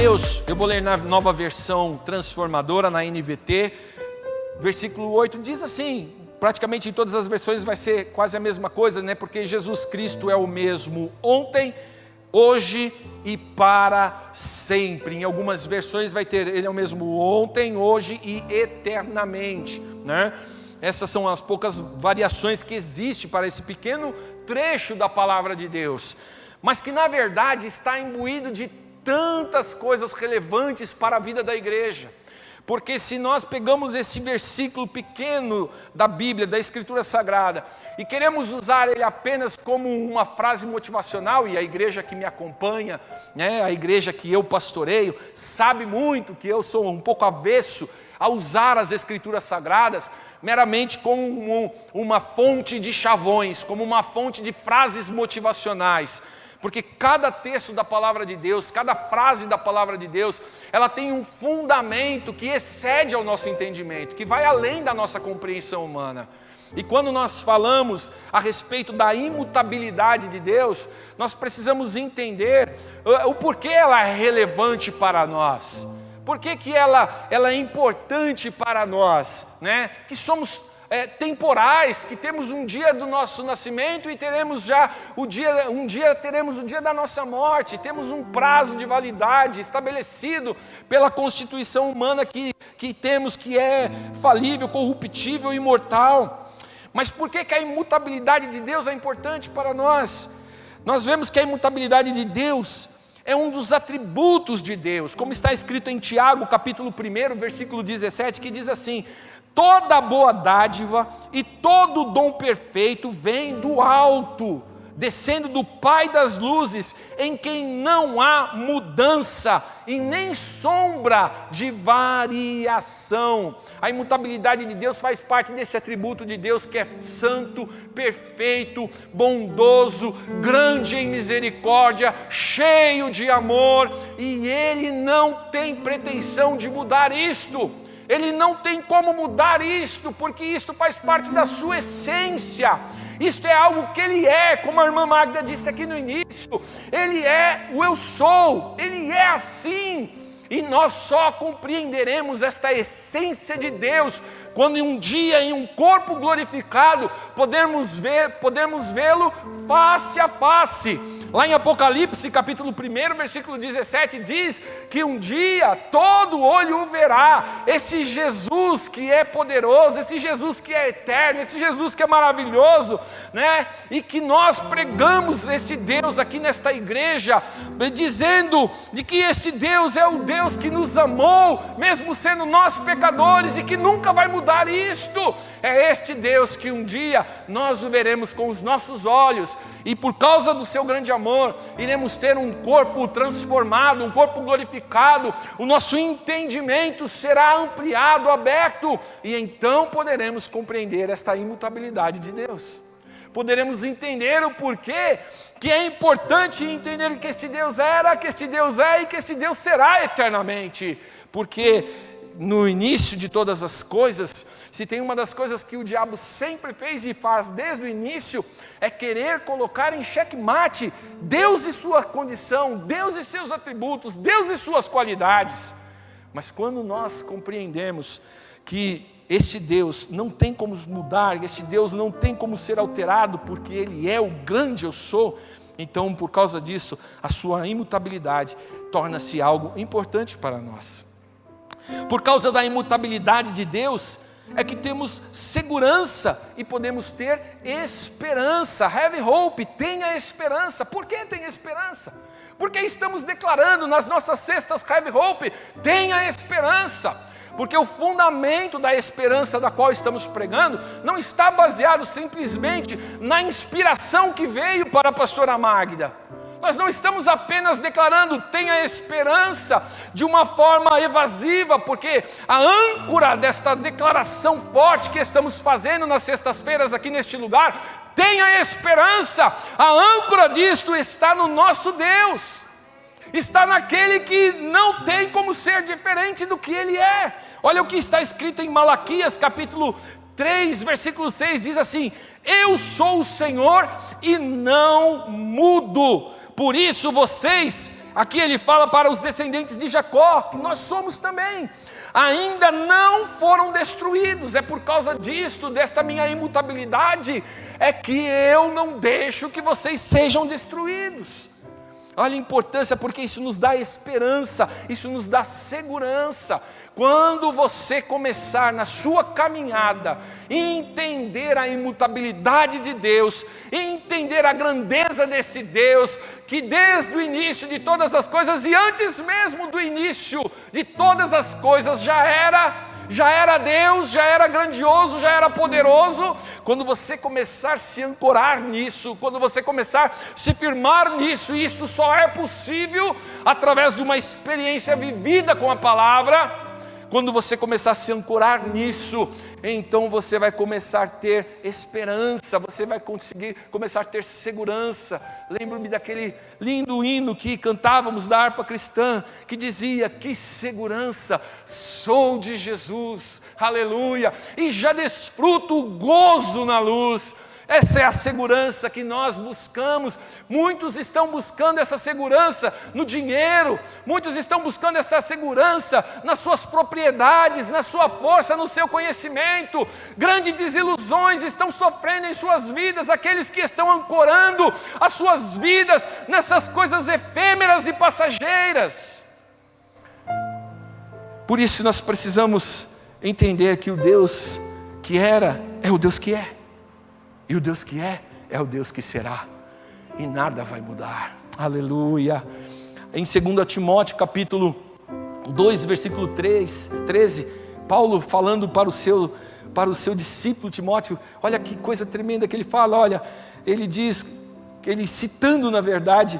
Hebreus, eu vou ler na Nova Versão Transformadora, na NVT, versículo 8, diz assim, praticamente em todas as versões vai ser quase a mesma coisa, né? Porque Jesus Cristo é o mesmo ontem, hoje e para sempre. Em algumas versões vai ter, ele é o mesmo ontem, hoje e eternamente, né? Essas são as poucas variações que existem para esse pequeno trecho da palavra de Deus, mas que na verdade está imbuído de tantas coisas relevantes para a vida da igreja. Porque se nós pegamos esse versículo pequeno da Bíblia, da Escritura Sagrada, e queremos usar ele apenas como uma frase motivacional, e a igreja que me acompanha, né, a igreja que eu pastoreio, sabe muito que eu sou um pouco avesso a usar as Escrituras Sagradas meramente como uma fonte de chavões, como uma fonte de frases motivacionais. Porque cada texto da palavra de Deus, cada frase da palavra de Deus, ela tem um fundamento que excede ao nosso entendimento, que vai além da nossa compreensão humana. E quando nós falamos a respeito da imutabilidade de Deus, nós precisamos entender o porquê ela é relevante para nós. Por que ela é importante para nós, né? Que somos temporais, que temos um dia do nosso nascimento e teremos já um dia teremos o dia da nossa morte, temos um prazo de validade estabelecido pela constituição humana que temos, que é falível, corruptível e imortal. Mas por que a imutabilidade de Deus é importante para nós? Nós vemos que a imutabilidade de Deus é um dos atributos de Deus, como está escrito em Tiago, capítulo 1, versículo 17, que diz assim: toda boa dádiva e todo dom perfeito vem do alto, descendo do Pai das luzes, em quem não há mudança e nem sombra de variação. A imutabilidade de Deus faz parte deste atributo de Deus que é santo, perfeito, bondoso, grande em misericórdia, cheio de amor, e Ele não tem pretensão de mudar isto. Ele não tem como mudar isto, porque isto faz parte da sua essência. Isto é algo que Ele é, como a irmã Magda disse aqui no início. Ele é o eu sou, Ele é assim. E nós só compreenderemos esta essência de Deus quando um dia, em um corpo glorificado, podemos vê-lo face a face. Lá em Apocalipse, capítulo 1, versículo 17, diz que um dia todo olho o verá. Esse Jesus que é poderoso, esse Jesus que é eterno, esse Jesus que é maravilhoso, né? E que nós pregamos este Deus aqui nesta igreja, dizendo de que este Deus é o Deus que nos amou, mesmo sendo nós pecadores, e que nunca vai mudar isto. É este Deus que um dia nós o veremos com os nossos olhos, e por causa do seu grande amor, iremos ter um corpo transformado, um corpo glorificado, o nosso entendimento será ampliado, aberto, e então poderemos compreender esta imutabilidade de Deus. Poderemos entender o porquê que é importante entender que este Deus era, que este Deus é e que este Deus será eternamente. Porque no início de todas as coisas, se tem uma das coisas que o diabo sempre fez e faz desde o início, é querer colocar em xeque-mate Deus e sua condição, Deus e seus atributos, Deus e suas qualidades. Mas quando nós compreendemos que este Deus não tem como mudar, este Deus não tem como ser alterado, porque Ele é o grande eu sou, então por causa disso, a sua imutabilidade torna-se algo importante para nós. Por causa da imutabilidade de Deus, é que temos segurança e podemos ter esperança. Have hope, tenha esperança. Por que tenha esperança? Porque estamos declarando nas nossas cestas have hope, tenha esperança. Porque o fundamento da esperança da qual estamos pregando não está baseado simplesmente na inspiração que veio para a pastora Magda. Nós não estamos apenas declarando tenha esperança de uma forma evasiva, porque a âncora desta declaração forte que estamos fazendo nas sextas-feiras aqui neste lugar, tenha esperança, a âncora disto está no nosso Deus. Está naquele que não tem como ser diferente do que Ele é. Olha o que está escrito em Malaquias capítulo 3, versículo 6, diz assim: eu sou o Senhor e não mudo, por isso vocês aqui ele fala para os descendentes de Jacó, que nós somos também, ainda não foram destruídos. É por causa disto, desta minha imutabilidade, é que eu não deixo que vocês sejam destruídos. Olha a importância, porque isso nos dá esperança, isso nos dá segurança. Quando você começar na sua caminhada, entender a imutabilidade de Deus, entender a grandeza desse Deus, que desde o início de todas as coisas, e antes mesmo do início de todas as coisas, já era Deus, já era grandioso, já era poderoso. Quando você começar a se ancorar nisso, quando você começar a se firmar nisso, e isto só é possível através de uma experiência vivida com a palavra, quando você começar a se ancorar nisso, então você vai começar a ter esperança, você vai conseguir começar a ter segurança. Lembro-me daquele lindo hino que cantávamos da harpa cristã, que dizia: que segurança, sou de Jesus, aleluia, e já desfruto o gozo na luz. Essa é a segurança que nós buscamos. Muitos estão buscando essa segurança no dinheiro, muitos estão buscando essa segurança nas suas propriedades, na sua força, no seu conhecimento. Grandes desilusões estão sofrendo em suas vidas, aqueles que estão ancorando as suas vidas nessas coisas efêmeras e passageiras. Por isso nós precisamos entender que o Deus que era é o Deus que é. E o Deus que é o Deus que será, e nada vai mudar, aleluia. Em 2 Timóteo capítulo 2, versículo 13, Paulo falando para o seu discípulo Timóteo, olha que coisa tremenda que ele fala, olha, ele diz, ele citando na verdade,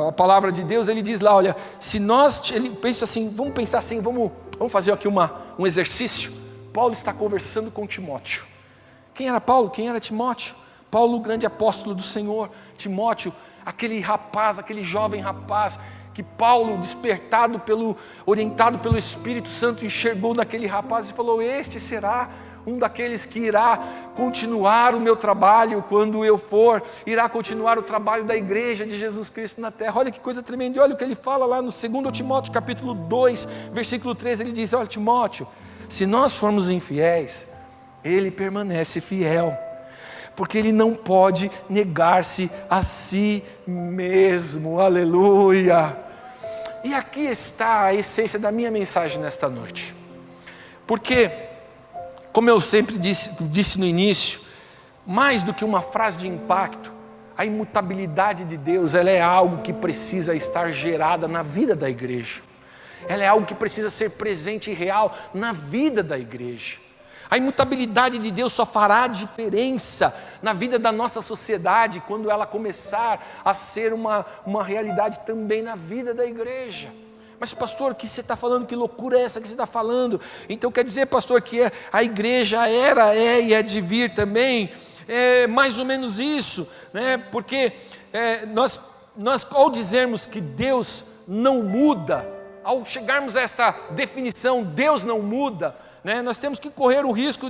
a palavra de Deus, ele diz lá, olha, se nós, ele pensa assim, vamos pensar assim, vamos fazer aqui um exercício. Paulo está conversando com Timóteo. Quem era Paulo? Quem era Timóteo? Paulo, o grande apóstolo do Senhor. Timóteo, aquele rapaz, aquele jovem rapaz, que Paulo, orientado pelo Espírito Santo, enxergou naquele rapaz e falou: este será um daqueles que irá continuar o meu trabalho quando eu for, irá continuar o trabalho da igreja de Jesus Cristo na terra. Olha que coisa tremenda, e olha o que ele fala lá no 2 Timóteo capítulo 2, versículo 13, ele diz: olha, Timóteo, se nós formos infiéis, ele permanece fiel, porque ele não pode negar-se a si mesmo, aleluia. E aqui está a essência da minha mensagem nesta noite, porque, como eu sempre disse no início, mais do que uma frase de impacto, a imutabilidade de Deus, ela é algo que precisa estar gerada na vida da igreja, ela é algo que precisa ser presente e real na vida da igreja. A imutabilidade de Deus só fará diferença na vida da nossa sociedade quando ela começar a ser uma realidade também na vida da igreja. Mas pastor, o que você está falando? Que loucura é essa que você está falando? Então quer dizer, pastor, que a igreja é e é de vir também? É mais ou menos isso, né? Porque nós ao dizermos que Deus não muda, ao chegarmos a esta definição, Deus não muda, nós temos que correr o risco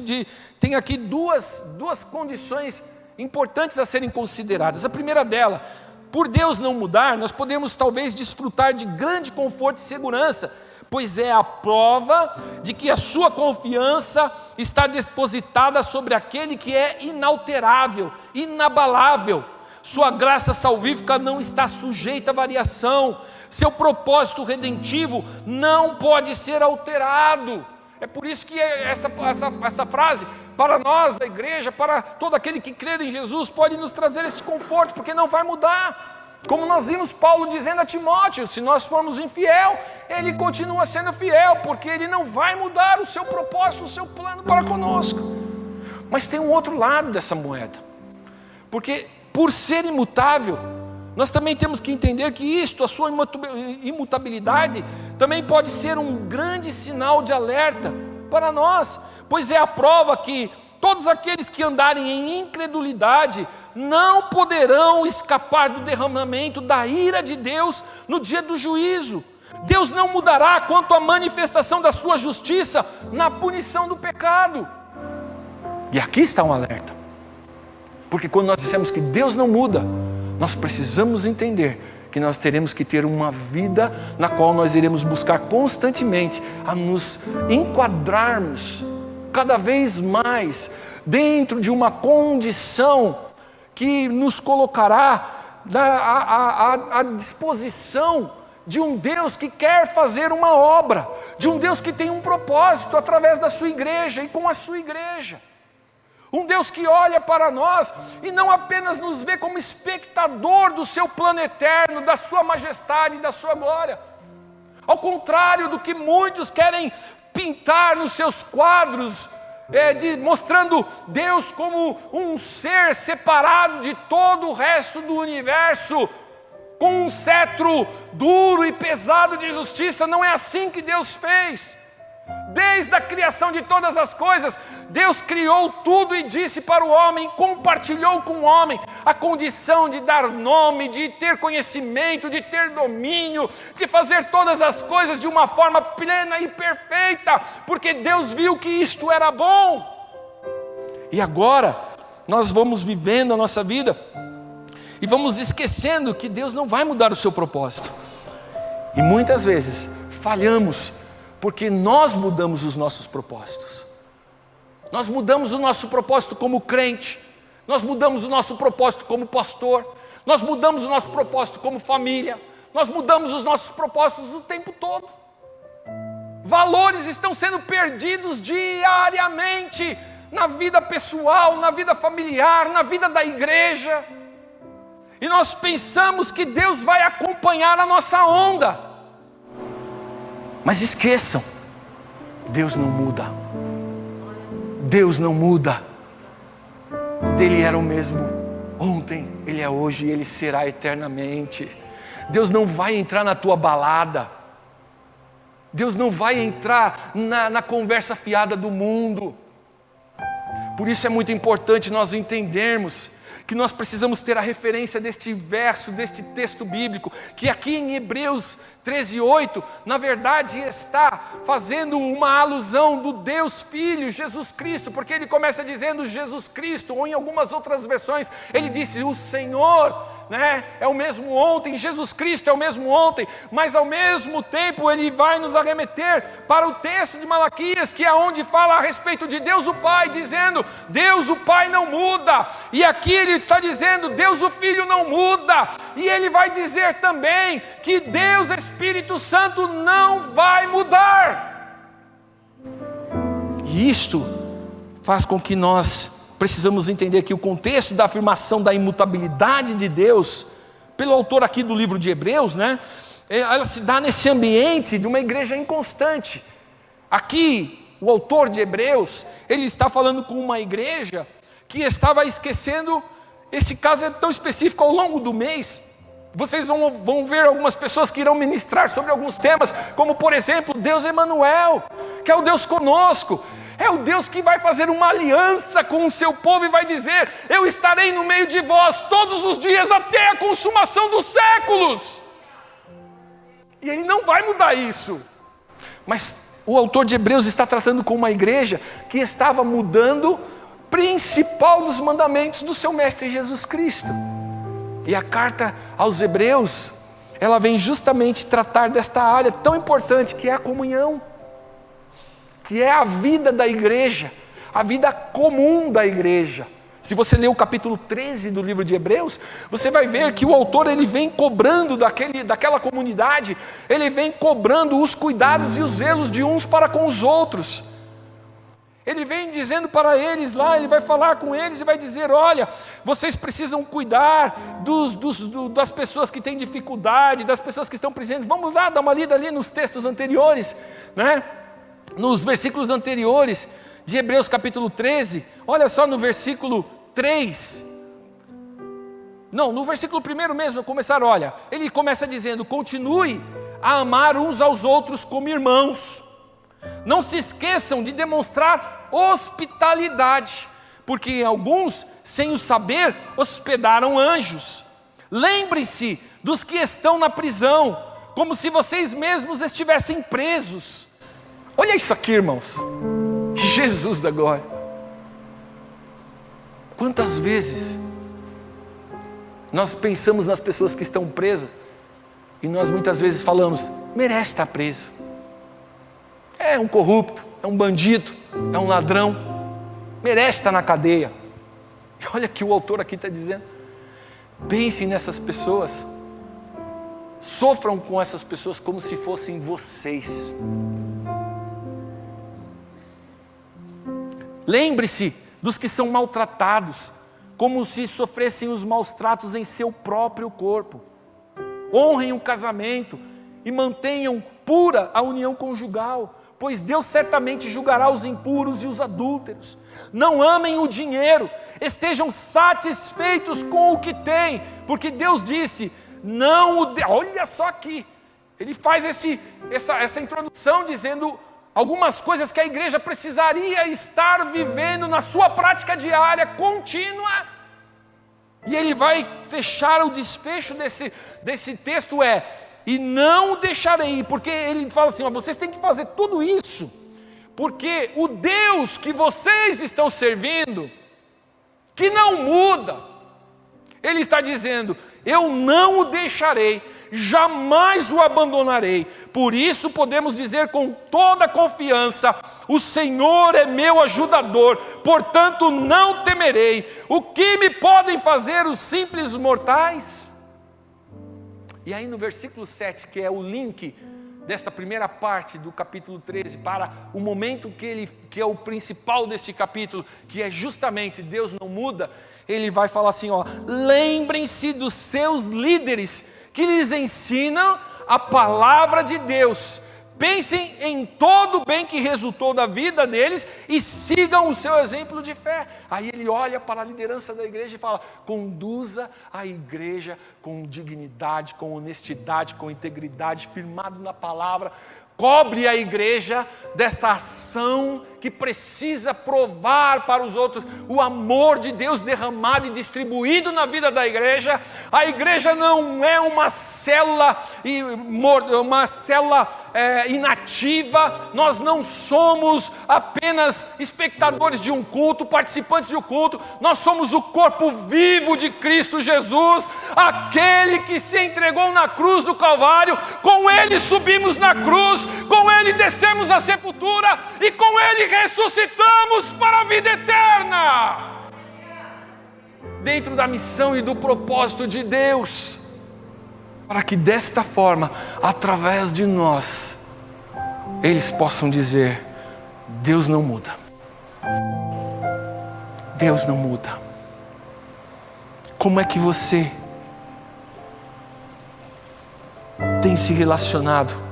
tem aqui duas condições importantes a serem consideradas. A primeira dela, por Deus não mudar, nós podemos talvez desfrutar de grande conforto e segurança, pois é a prova de que a sua confiança está depositada sobre aquele que é inalterável, inabalável. Sua graça salvífica não está sujeita a variação, seu propósito redentivo não pode ser alterado. É por isso que essa frase, para nós da igreja, para todo aquele que crê em Jesus, pode nos trazer esse conforto, porque não vai mudar. Como nós vimos Paulo dizendo a Timóteo, se nós formos infiel, ele continua sendo fiel, porque ele não vai mudar o seu propósito, o seu plano para conosco. Mas tem um outro lado dessa moeda, porque por ser imutável, nós também temos que entender que isto, a sua imutabilidade, também pode ser um grande sinal de alerta para nós, pois é a prova que todos aqueles que andarem em incredulidade não poderão escapar do derramamento da ira de Deus no dia do juízo. Deus não mudará quanto à manifestação da sua justiça na punição do pecado. E aqui está um alerta, porque quando nós dissemos que Deus não muda, nós precisamos entender que nós teremos que ter uma vida na qual nós iremos buscar constantemente a nos enquadrarmos cada vez mais dentro de uma condição que nos colocará à disposição de um Deus que quer fazer uma obra, de um Deus que tem um propósito através da sua igreja e com a sua igreja. Um Deus que olha para nós e não apenas nos vê como espectador do seu plano eterno, da sua majestade e da sua glória. Ao contrário do que muitos querem pintar nos seus quadros, mostrando Deus como um ser separado de todo o resto do universo, com um cetro duro e pesado de justiça. Não é assim que Deus fez. Desde a criação de todas as coisas, Deus criou tudo e disse para o homem, compartilhou com o homem a condição de dar nome, de ter conhecimento, de ter domínio, de fazer todas as coisas de uma forma plena e perfeita, porque Deus viu que isto era bom. E agora nós vamos vivendo a nossa vida e vamos esquecendo que Deus não vai mudar o seu propósito. E muitas vezes falhamos porque nós mudamos os nossos propósitos. Nós mudamos o nosso propósito como crente, nós mudamos o nosso propósito como pastor, nós mudamos o nosso propósito como família, nós mudamos os nossos propósitos o tempo todo. Valores estão sendo perdidos diariamente na vida pessoal, na vida familiar, na vida da igreja. E nós pensamos que Deus vai acompanhar a nossa onda. Mas esqueçam, Deus não muda. Deus não muda. Ele era o mesmo ontem, Ele é hoje e Ele será eternamente. Deus não vai entrar na tua balada. Deus não vai entrar na conversa fiada do mundo. Por isso é muito importante nós entendermos que nós precisamos ter a referência deste verso, deste texto bíblico, que aqui em Hebreus 13:8, na verdade está fazendo uma alusão do Deus Filho, Jesus Cristo, porque ele começa dizendo Jesus Cristo, ou em algumas outras versões, ele disse o Senhor, é o mesmo ontem, Jesus Cristo é o mesmo ontem, mas ao mesmo tempo ele vai nos arremeter para o texto de Malaquias, que é onde fala a respeito de Deus o Pai, dizendo, Deus o Pai não muda, e aqui ele está dizendo, Deus o Filho não muda, e ele vai dizer também, que Deus Espírito Santo não vai mudar, e isto faz com que nós precisamos entender que o contexto da afirmação da imutabilidade de Deus, pelo autor aqui do livro de Hebreus, ela se dá nesse ambiente de uma igreja inconstante. Aqui, o autor de Hebreus, ele está falando com uma igreja que estava esquecendo, esse caso é tão específico ao longo do mês. Vocês vão ver algumas pessoas que irão ministrar sobre alguns temas, como por exemplo, Deus Emanuel, que é o Deus conosco. É o Deus que vai fazer uma aliança com o seu povo e vai dizer, eu estarei no meio de vós todos os dias até a consumação dos séculos. E ele não vai mudar isso. Mas o autor de Hebreus está tratando com uma igreja que estava mudando o principal dos mandamentos do seu mestre Jesus Cristo. E a carta aos Hebreus, ela vem justamente tratar desta área tão importante que é a comunhão, que é a vida da igreja, a vida comum da igreja. Se você ler o capítulo 13 do livro de Hebreus, você vai ver que o autor ele vem cobrando daquela comunidade, ele vem cobrando os cuidados e os zelos de uns para com os outros. Ele vem dizendo para eles lá, ele vai falar com eles e vai dizer, olha, vocês precisam cuidar das pessoas que têm dificuldade, das pessoas que estão presentes. Vamos lá, dar uma lida ali nos textos anteriores, nos versículos anteriores de Hebreus capítulo 13, olha só no versículo 3, não, no versículo 1 mesmo, olha, ele começa dizendo, continue a amar uns aos outros como irmãos, não se esqueçam de demonstrar hospitalidade, porque alguns, sem o saber, hospedaram anjos, lembrem-se dos que estão na prisão, como se vocês mesmos estivessem presos. Olha isso aqui, irmãos, Jesus da glória, quantas vezes nós pensamos nas pessoas que estão presas E nós muitas vezes falamos, merece estar preso. É um corrupto, é um bandido, é um ladrão, merece estar na cadeia. E olha que o autor aqui está dizendo, pensem nessas pessoas, sofram com essas pessoas como se fossem vocês. Lembre-se dos que são maltratados, como se sofressem os maus tratos em seu próprio corpo. Honrem o casamento e mantenham pura a união conjugal, pois Deus certamente julgará os impuros e os adúlteros. Não amem o dinheiro, estejam satisfeitos com o que têm, porque Deus disse, não o dê. Olha só aqui, ele faz essa introdução dizendo algumas coisas que a igreja precisaria estar vivendo na sua prática diária, contínua. E ele vai fechar o desfecho desse texto e não o deixarei, porque ele fala assim, vocês têm que fazer tudo isso, porque o Deus que vocês estão servindo, que não muda, ele está dizendo, eu não o deixarei, jamais o abandonarei. Por isso podemos dizer com toda confiança, o Senhor é meu ajudador, portanto não temerei. O que me podem fazer os simples mortais? E aí no versículo 7, que é o link desta primeira parte do capítulo 13, para o momento que é o principal deste capítulo, que é justamente Deus não muda, ele vai falar assim, lembrem-se dos seus líderes, que lhes ensinam a palavra de Deus. Pensem em todo o bem que resultou da vida deles e sigam o seu exemplo de fé. Aí ele olha para a liderança da igreja e fala, conduza a igreja com dignidade, com honestidade, com integridade, firmado na palavra. Cobre a igreja desta ação que precisa provar para os outros o amor de Deus derramado e distribuído na vida da igreja. A igreja não é uma célula inativa, nós não somos apenas espectadores de um culto, participantes de um culto, nós somos o corpo vivo de Cristo Jesus, aquele que se entregou na cruz do Calvário, com ele subimos na cruz, com ele descemos à sepultura e com ele ressuscitamos para a vida eterna, dentro da missão e do propósito de Deus, para que desta forma, através de nós, eles possam dizer, Deus não muda, Deus não muda. Como é que você tem se relacionado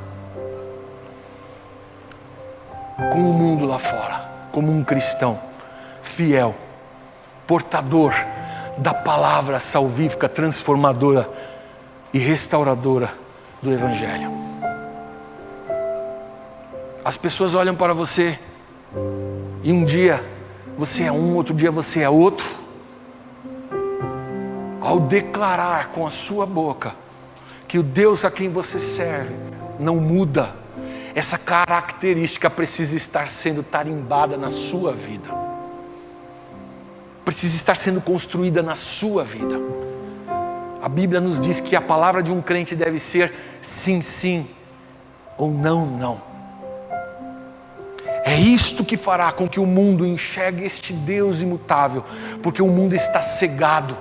com o mundo lá fora, como um cristão fiel, portador da palavra salvífica, transformadora e restauradora do Evangelho? As pessoas olham para você e um dia você é um, outro dia você é outro. Ao declarar com a sua boca que o Deus a quem você serve não muda, essa característica precisa estar sendo tarimbada na sua vida, precisa estar sendo construída na sua vida. A Bíblia nos diz que a palavra de um crente deve ser sim, sim, ou não, não. É isto que fará com que o mundo enxergue este Deus imutável, porque o mundo está cegado.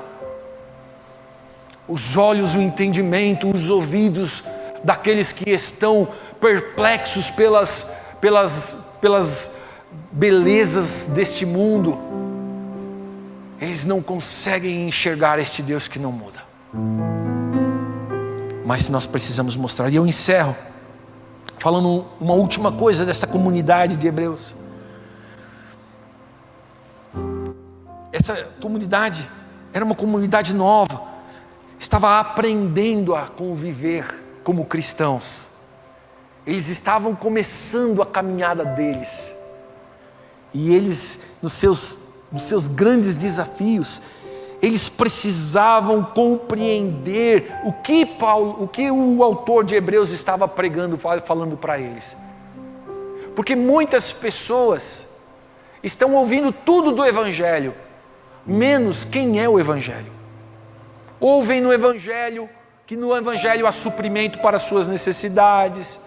Os olhos, o entendimento, os ouvidos daqueles que estão perplexos pelas belezas deste mundo, eles não conseguem enxergar este Deus que não muda. Mas nós precisamos mostrar. E eu encerro falando uma última coisa dessa comunidade de Hebreus. Essa comunidade era uma comunidade nova, estava aprendendo a conviver como cristãos. Eles estavam começando a caminhada deles. E eles, nos seus grandes desafios, eles precisavam compreender o que o autor de Hebreus estava pregando, falando para eles. Porque muitas pessoas estão ouvindo tudo do Evangelho, menos quem é o Evangelho. Ouvem no Evangelho que no Evangelho há suprimento para as suas necessidades,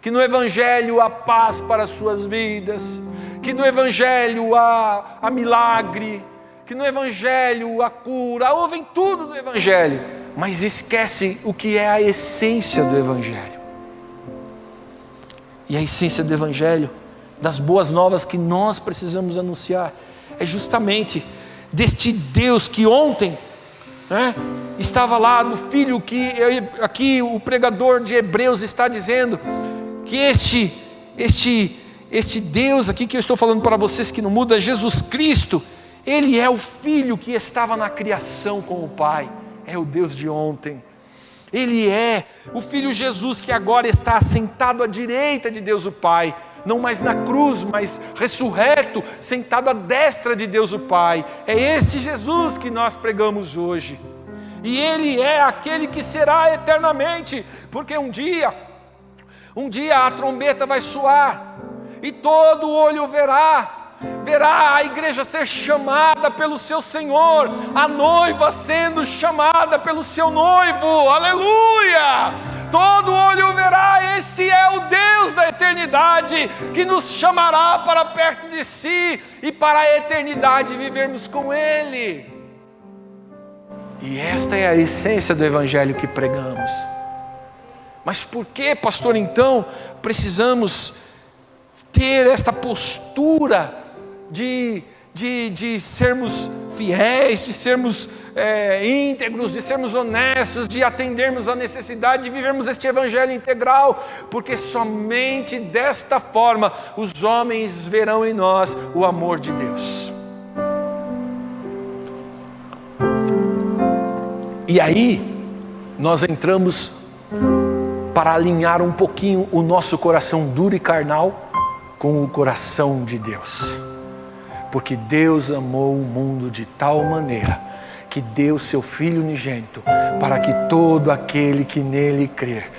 que no Evangelho há paz para as suas vidas, que no Evangelho há milagre, que no Evangelho há cura, ouvem tudo do Evangelho, mas esquecem o que é a essência do Evangelho. E a essência do Evangelho, das boas novas que nós precisamos anunciar, é justamente deste Deus que ontem, estava lá no Filho, que aqui o pregador de Hebreus está dizendo, que este Deus aqui que eu estou falando para vocês que não muda, Jesus Cristo, Ele é o Filho que estava na criação com o Pai, é o Deus de ontem. Ele é o Filho Jesus que agora está assentado à direita de Deus o Pai, não mais na cruz, mas ressurreto, sentado à destra de Deus o Pai. É esse Jesus que nós pregamos hoje. E Ele é aquele que será eternamente, porque um dia a trombeta vai soar, e todo olho verá a igreja ser chamada pelo seu Senhor, a noiva sendo chamada pelo seu noivo, aleluia! Todo olho verá, esse é o Deus da eternidade, que nos chamará para perto de si, e para a eternidade vivermos com Ele. E esta é a essência do Evangelho que pregamos. Mas por que, pastor, então, precisamos ter esta postura de sermos fiéis, de sermos íntegros, de sermos honestos, de atendermos a necessidade de vivermos este Evangelho integral? Porque somente desta forma os homens verão em nós o amor de Deus. E aí nós entramos para alinhar um pouquinho o nosso coração duro e carnal com o coração de Deus. Porque Deus amou o mundo de tal maneira que deu seu Filho unigênito, para que todo aquele que nele crer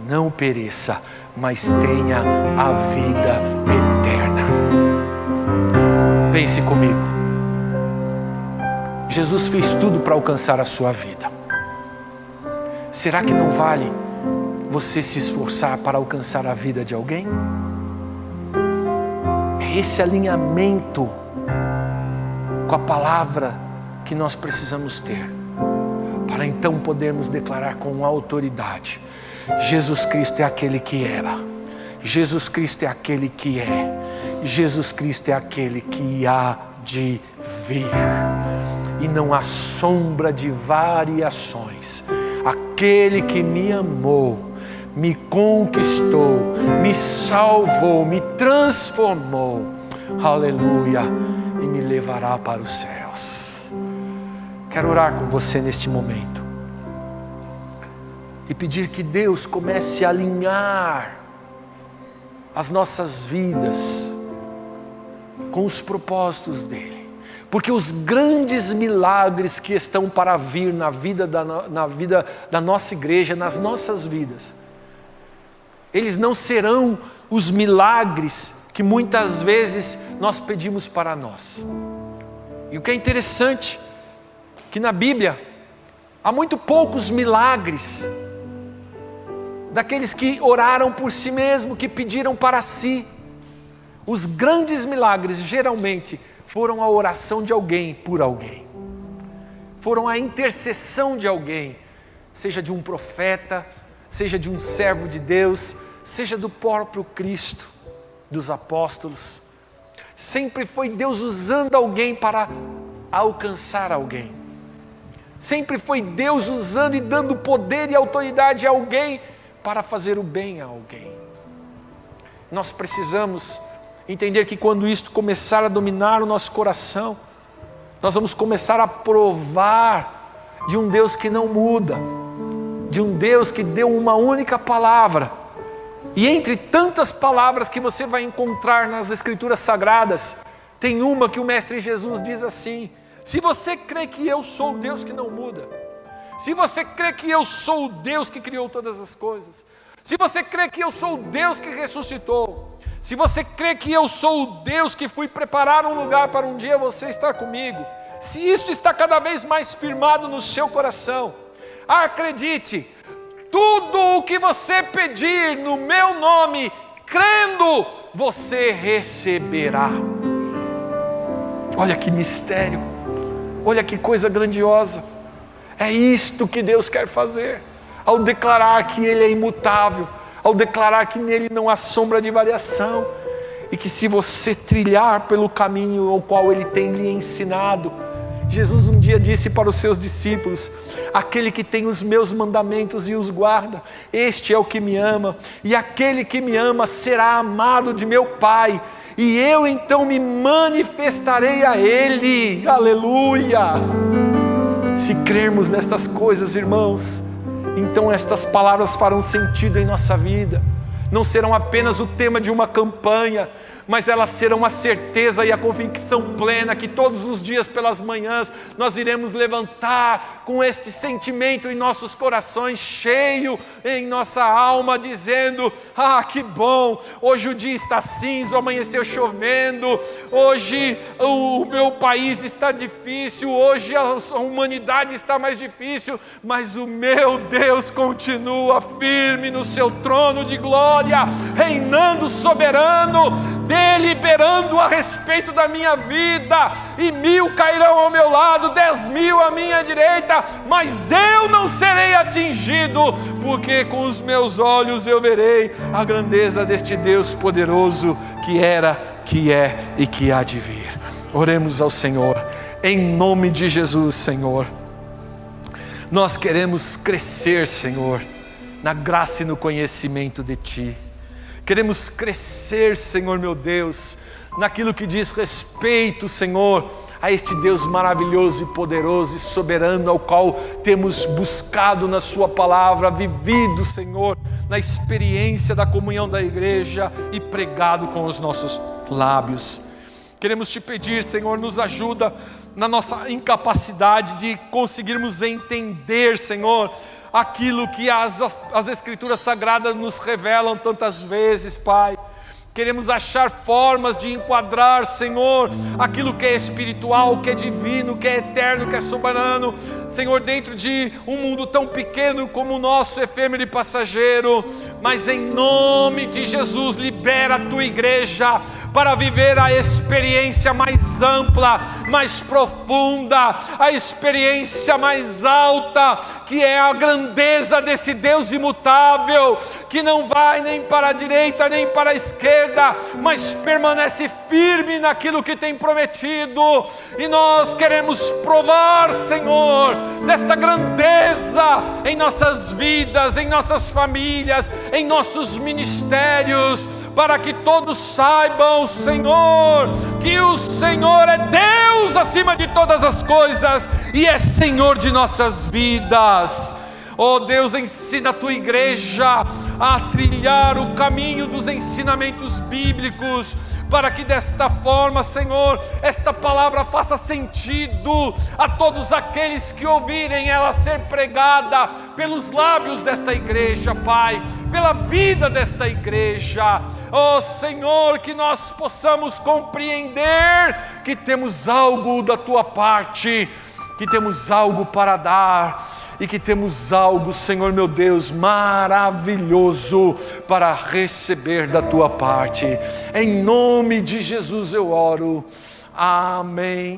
não pereça, mas tenha a vida eterna. Pense comigo. Jesus fez tudo para alcançar a sua vida. Será que não vale você se esforçar para alcançar a vida de alguém? É esse alinhamento com a palavra que nós precisamos ter, para então podermos declarar com autoridade: Jesus Cristo é aquele que era, Jesus Cristo é aquele que é, Jesus Cristo é aquele que há de vir, e não há sombra de variações. Aquele que me amou, me conquistou, me salvou, me transformou, aleluia, e me levará para os céus. Quero orar com você neste momento e pedir que Deus comece a alinhar as nossas vidas com os propósitos dEle. Porque os grandes milagres que estão para vir na vida da nossa igreja, nas nossas vidas, eles não serão os milagres que muitas vezes nós pedimos para nós. E o que é interessante, que na Bíblia há muito poucos milagres daqueles que oraram por si mesmo, que pediram para si. Os grandes milagres geralmente foram a oração de alguém por alguém, foram a intercessão de alguém, seja de um profeta, seja de um servo de Deus, seja do próprio Cristo, dos apóstolos. Sempre foi Deus usando alguém para alcançar alguém. Sempre foi Deus usando e dando poder e autoridade a alguém para fazer o bem a alguém. Nós precisamos entender que quando isto começar a dominar o nosso coração, nós vamos começar a provar de um Deus que não muda, de um Deus que deu uma única palavra. E entre tantas palavras que você vai encontrar nas Escrituras Sagradas, tem uma que o Mestre Jesus diz assim: se você crê que eu sou o Deus que não muda, se você crê que eu sou o Deus que criou todas as coisas, se você crê que eu sou o Deus que ressuscitou, se você crê que eu sou o Deus que fui preparar um lugar para um dia você estar comigo, se isso está cada vez mais firmado no seu coração, Acredite, tudo o que você pedir no meu nome, crendo, você receberá. Olha que mistério, olha que coisa grandiosa. É isto que Deus quer fazer, ao declarar que Ele é imutável, ao declarar que nele não há sombra de variação, e que se você trilhar pelo caminho ao qual Ele tem lhe ensinado. Jesus um dia disse para os seus discípulos: aquele que tem os meus mandamentos e os guarda, este é o que me ama, e aquele que me ama será amado de meu Pai, e eu então me manifestarei a Ele. Aleluia! Se crermos nestas coisas, irmãos, então estas palavras farão sentido em nossa vida. Não serão apenas o tema de uma campanha, mas elas serão a certeza e a convicção plena que todos os dias pelas manhãs nós iremos levantar com este sentimento em nossos corações, cheio em nossa alma, dizendo: ah, que bom, hoje o dia está cinza, amanheceu chovendo, hoje o meu país está difícil, hoje a humanidade está mais difícil, mas o meu Deus continua firme no seu trono de glória, reinando soberano, deliberando a respeito da minha vida, e 1000 cairão ao meu lado, 10.000 à minha direita, mas eu não serei atingido, porque com os meus olhos eu verei a grandeza deste Deus poderoso, que era, que é e que há de vir. Oremos ao Senhor, em nome de Jesus. Senhor, nós queremos crescer, Senhor, na graça e no conhecimento de Ti. Queremos crescer, Senhor meu Deus, naquilo que diz respeito, Senhor, a este Deus maravilhoso e poderoso e soberano, ao qual temos buscado na Sua palavra, vivido, Senhor, na experiência da comunhão da igreja e pregado com os nossos lábios. Queremos Te pedir, Senhor, nos ajuda na nossa incapacidade de conseguirmos entender, Senhor, aquilo que as Escrituras Sagradas nos revelam tantas vezes, Pai. Queremos achar formas de enquadrar, Senhor, aquilo que é espiritual, que é divino, que é eterno, que é soberano, Senhor, dentro de um mundo tão pequeno como o nosso, efêmero e passageiro. Mas em nome de Jesus, libera a Tua igreja para viver a experiência mais ampla, mais profunda, a experiência mais alta, que é a grandeza desse Deus imutável, que não vai nem para a direita nem para a esquerda, mas permanece firme naquilo que tem prometido. E nós queremos provar, Senhor, desta grandeza em nossas vidas, em nossas famílias, em nossos ministérios, para que todos saibam, Senhor, que o Senhor é Deus acima de todas as coisas e é Senhor de nossas vidas. Oh Deus, ensina a Tua igreja a trilhar o caminho dos ensinamentos bíblicos, para que desta forma, Senhor, esta palavra faça sentido a todos aqueles que ouvirem ela ser pregada pelos lábios desta igreja, Pai, pela vida desta igreja. Oh Senhor, que nós possamos compreender que temos algo da Tua parte, que temos algo para dar, e que temos algo, Senhor meu Deus, maravilhoso para receber da Tua parte. Em nome de Jesus eu oro. Amém.